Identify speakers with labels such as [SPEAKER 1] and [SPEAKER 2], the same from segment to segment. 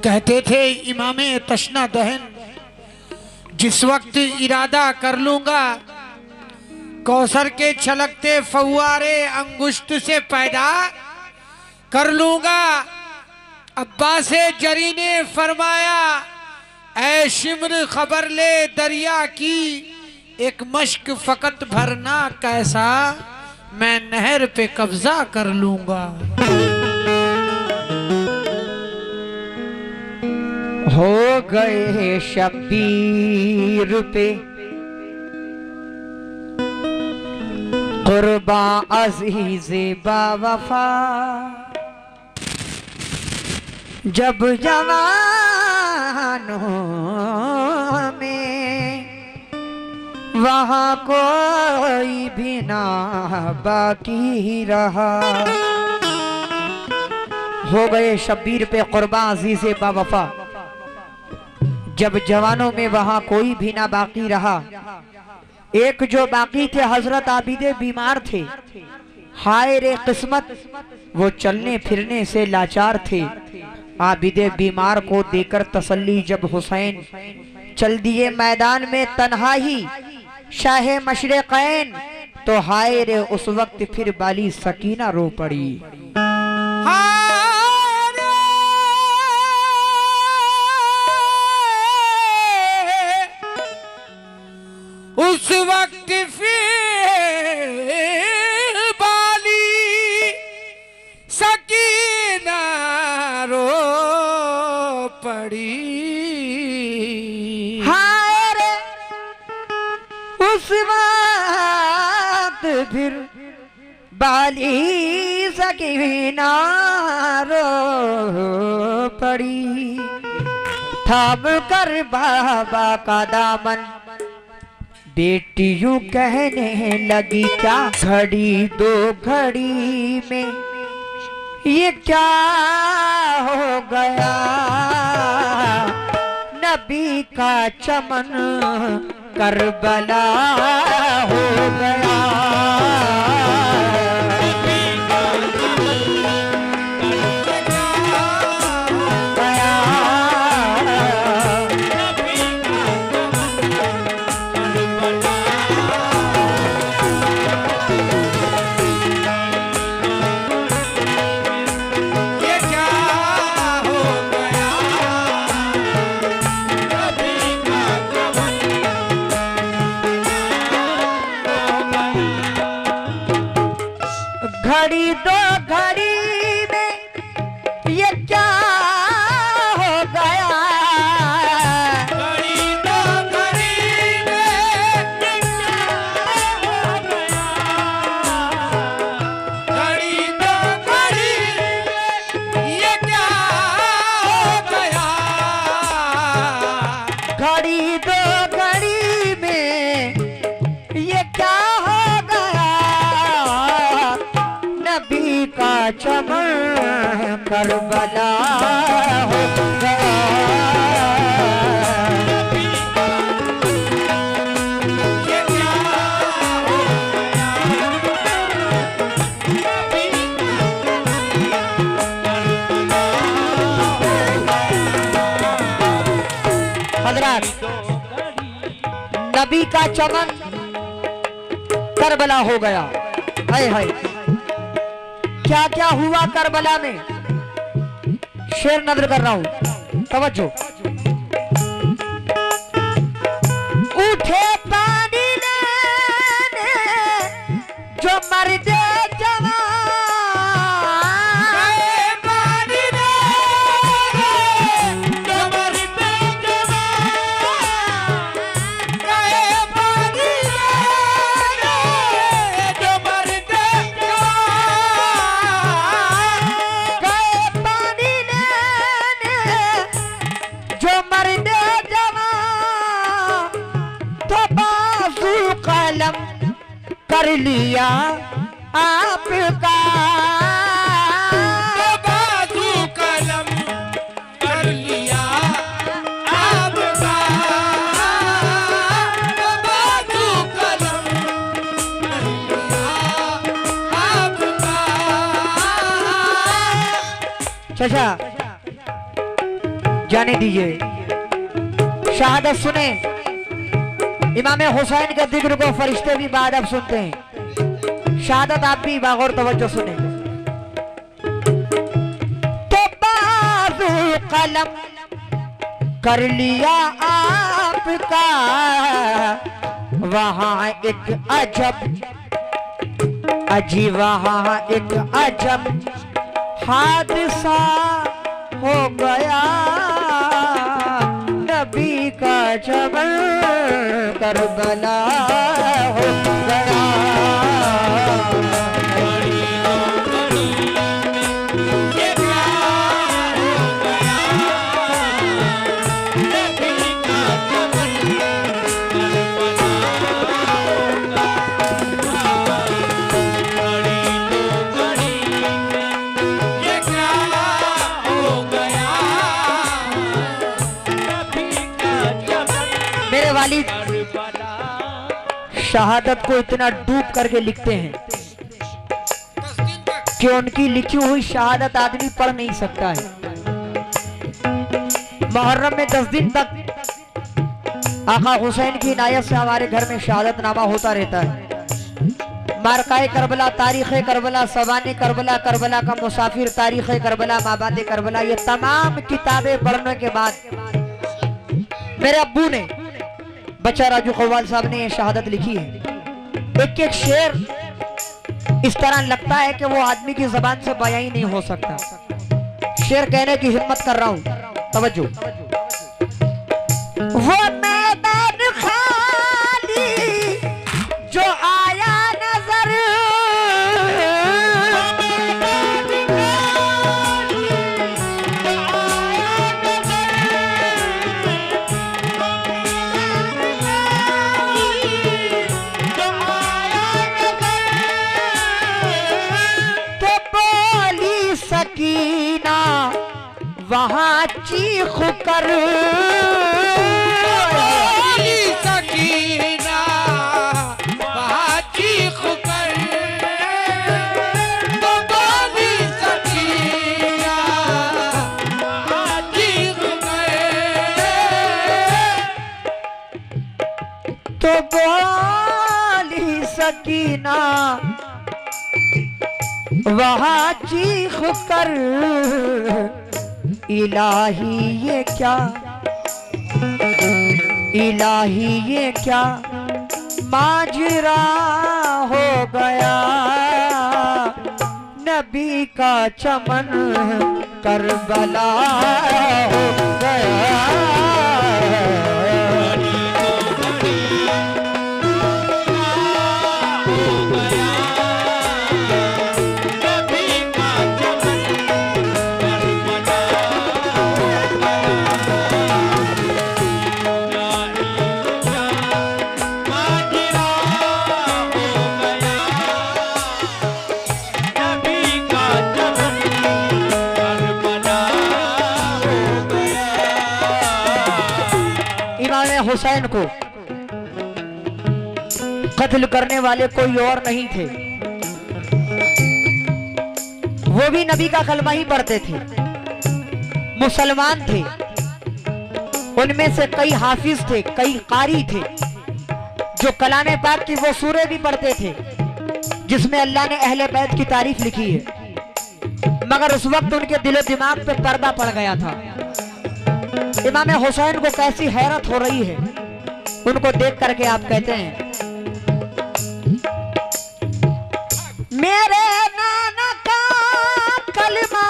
[SPEAKER 1] कहते थे इमामे तशना दहन, जिस वक्त इरादा कर लूंगा कौसर के छलकते फव्वारे अंगुष्ठ से पैदा कर लूंगा। अब्बास जरी ने फरमाया, ऐ शिम्र खबर ले दरिया की, एक मश्क फकत भरना कैसा, मैं नहर पे कब्जा कर लूंगा।
[SPEAKER 2] हो गए शब्बीर पे कुर्बा अज़ीज़े बावफा, जब जवानों में वहाँ कोई भी ना बाकी रहा। हो गए शब्बीर पे कुर्बा अज़ीज़े बावफा, जब जवानों में वहां कोई भी ना बाकी रहा। एक जो बाकी थे हजरत आबिदे बीमार थे, हाय रे किस्मत, वो चलने फिरने से लाचार थे। आबिदे बीमार को देकर तसल्ली जब हुसैन चल दिए मैदान में तन्हा ही शाहे मशरिक़ैन, तो हाय रे उस वक्त फिर बाली सकीना रो पड़ी।
[SPEAKER 1] उस वक्त फिर बाली सकीना रो पड़ी।
[SPEAKER 2] हाय रे उस वक्त फिर बाली सकीना रो पड़ी। थाम कर बाबा का दामन बेटी यूं कहने लगी, क्या घड़ी दो घड़ी में ये क्या हो गया, नबी का चमन करबला हो गया। घड़ी दो घड़ी में ये क्या हो गया,
[SPEAKER 1] घड़ी दो घड़ी में ये क्या हो गया, घड़ी दो घड़ी में ये क्या हो गया,
[SPEAKER 2] घड़ी दो घड़ी में ये क्या हो गया, चमन करबला हो गया। हजरत नबी का चमन करबला हो गया। हाय हाय, क्या क्या हुआ करबला में, शेर नजर कर रहा हूं, तवज्जो। उठे पानी लेने जो मर्दे कर लिया आपका,
[SPEAKER 1] बाजू कलम कर लिया आपका, बाजू कलम कर लिया आपका।
[SPEAKER 2] चाचा जाने दीजिए, शहादत सुने। इमाम हुसैन के जिक्र को फरिश्ते भी बादब सुनते हैं, शहादत आप भी बागौर तवज्जो सुने। तो बाजू कलम कर लिया आपका, वहां एक अजब अजी, वहां एक अजब हादसा हो गया। नबी का चमन करबला हो गया। मेरे वालिद शहादत को इतना डूब करके लिखते हैं कि उनकी लिखी हुई शहादत आदमी पढ़ नहीं सकता है। मुहर्रम में 10 दिन तक आका हुसैन की इनायत से हमारे घर में शहादत नामा होता रहता है। मारकाए करबला, तारीख करबला, सवाने करबला, करबला का मुसाफिर, तारीख करबला, माबाद करबला, ये तमाम किताबें पढ़ने के बाद मेरे अब्बू ने, बच्चा राजू कव्वाल साहब ने ये शहादत लिखी है। एक एक शेर इस तरह लगता है कि वो आदमी की जबान से बयां ही नहीं हो सकता। शेर कहने की हिम्मत कर रहा हूं, तवज्जो। वो मैदान खाली जो आया नजर, सकीना वहां चीख कर,
[SPEAKER 1] सकीना वहां चीख कर, तो बोली सकीना वहां चीख कर,
[SPEAKER 2] तो बोली सकीना वहां चीख कर, इलाही ये क्या, इलाही ये क्या माजरा हो गया। नबी का चमन करबला हो गया।
[SPEAKER 1] नबी का
[SPEAKER 2] हुसैन को कत्ल करने वाले कोई और नहीं थे, वो भी नबी का कलमा ही पढ़ते थे, मुसलमान थे। उनमें से कई हाफिज थे, कई कारी थे, जो कलाम पाक की वो सूरे भी पढ़ते थे जिसमें अल्लाह ने अहले बैत की तारीफ लिखी है। मगर उस वक्त उनके दिलो दिमाग पे पर्दा पड़ गया था। इमाम हुसैन को कैसी हैरत हो रही है, उनको देख करके आप कहते हैं, मेरे नाना का कलमा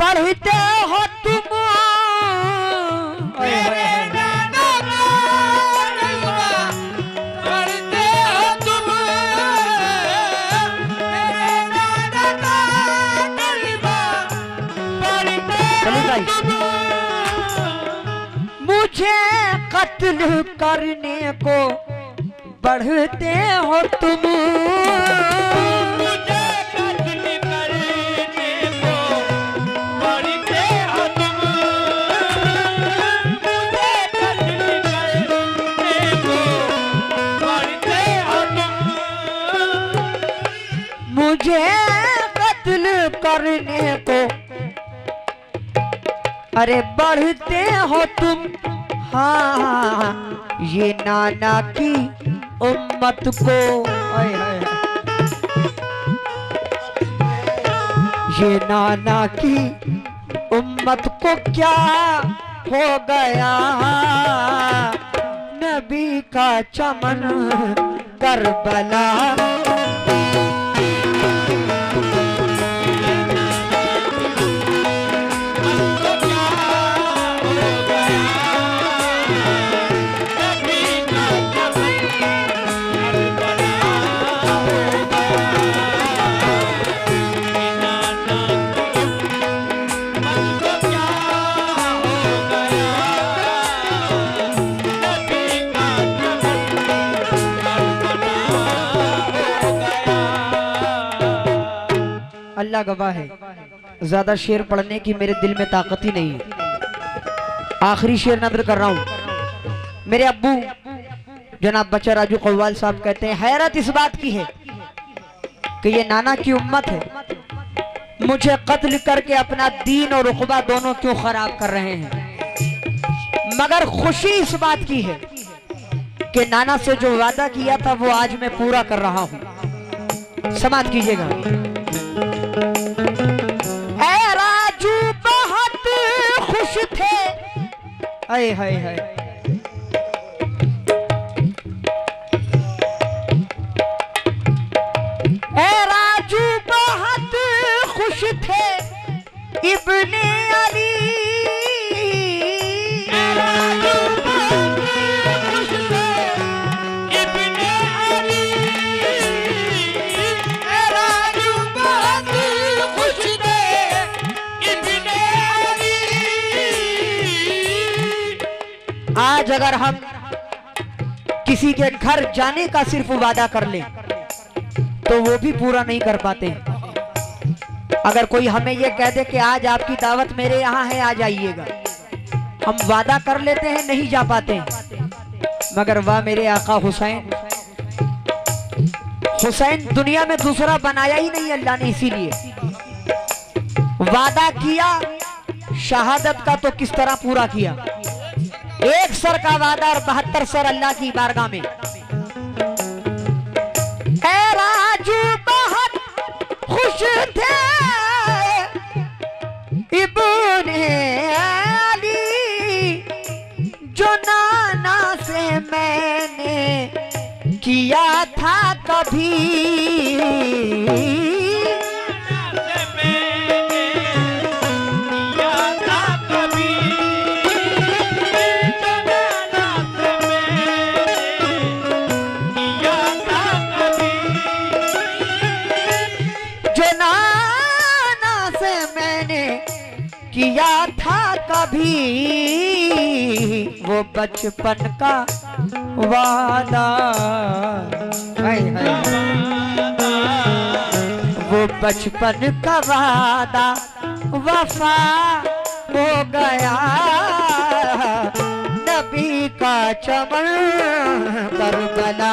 [SPEAKER 2] पढ़ते हो तुम,
[SPEAKER 1] मेरे नाना का कलमा पढ़ते हो तुम, मेरे नाना का कलमा पढ़ते हो तुम,
[SPEAKER 2] मुझे कत्ल करने को बढ़ते हो तुम,
[SPEAKER 1] मुझे कत्ल करने को बढ़ते हो तुम, मुझे कत्ल करने को बढ़ते हो तुम,
[SPEAKER 2] मुझे कत्ल करने को अरे बढ़ते हो तुम। हाँ, ये नाना की उम्मत को, हाय हाय, ये नाना की उम्मत को क्या हो गया, नबी का चमन करबला, अल्लाह गवाह है, ज्यादा शेर पढ़ने की मेरे दिल में ताकत ही नहीं है। आखिरी शेर नज़र कर रहा हूं। मेरे अब्बू जनाब बच्चा राजू कव्वाल साहब कहते हैं, हैरत इस बात की है कि ये नाना की उम्मत है, मुझे कत्ल करके अपना दीन और उक़बा दोनों क्यों खराब कर रहे हैं। मगर खुशी इस बात की है कि नाना से जो वादा किया था वो आज मैं पूरा कर रहा हूं। समाप्त कीजिएगा। ऐ राजू बहुत खुश थे, हाय हाय हाय, ऐ राजू बहुत खुश थे इब्ने अली,
[SPEAKER 1] राजू बहुत खुश थे इब्ने अली, राजू बहुत खुश थे इब्ने अली।
[SPEAKER 2] आज अगर हम किसी के घर जाने का सिर्फ वादा कर लें तो वो भी पूरा नहीं कर पाते। अगर कोई हमें ये कह दे कि आज आपकी दावत मेरे यहाँ है, आ जाइएगा, हम वादा कर लेते हैं, नहीं जा पाते हैं। मगर वाह मेरे आका हुसैन, हुसैन दुनिया में दूसरा बनाया ही नहीं अल्लाह ने, इसीलिए वादा किया, शहादत का तो किस तरह पूरा किया। एक सर का वादा और 72 सर अल्लाह की बारगाह में। ऐ राजू बहुत खुश थे इब्ने अली, जो नाना से मैंने किया था कभी, किया था कभी वो बचपन का वादा, हाय हाय, वो बचपन का वादा वफा हो गया, नबी का चमन करबला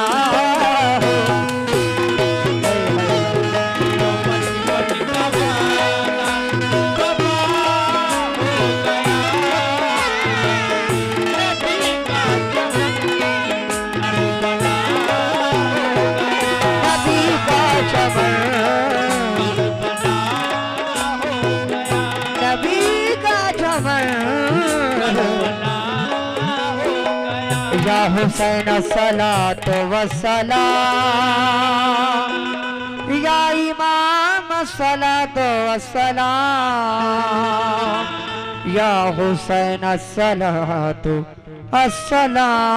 [SPEAKER 2] या हुसैन सलात वसलाम या इमाम सलात वसलाम या हुसैन सलात अस्सलाम।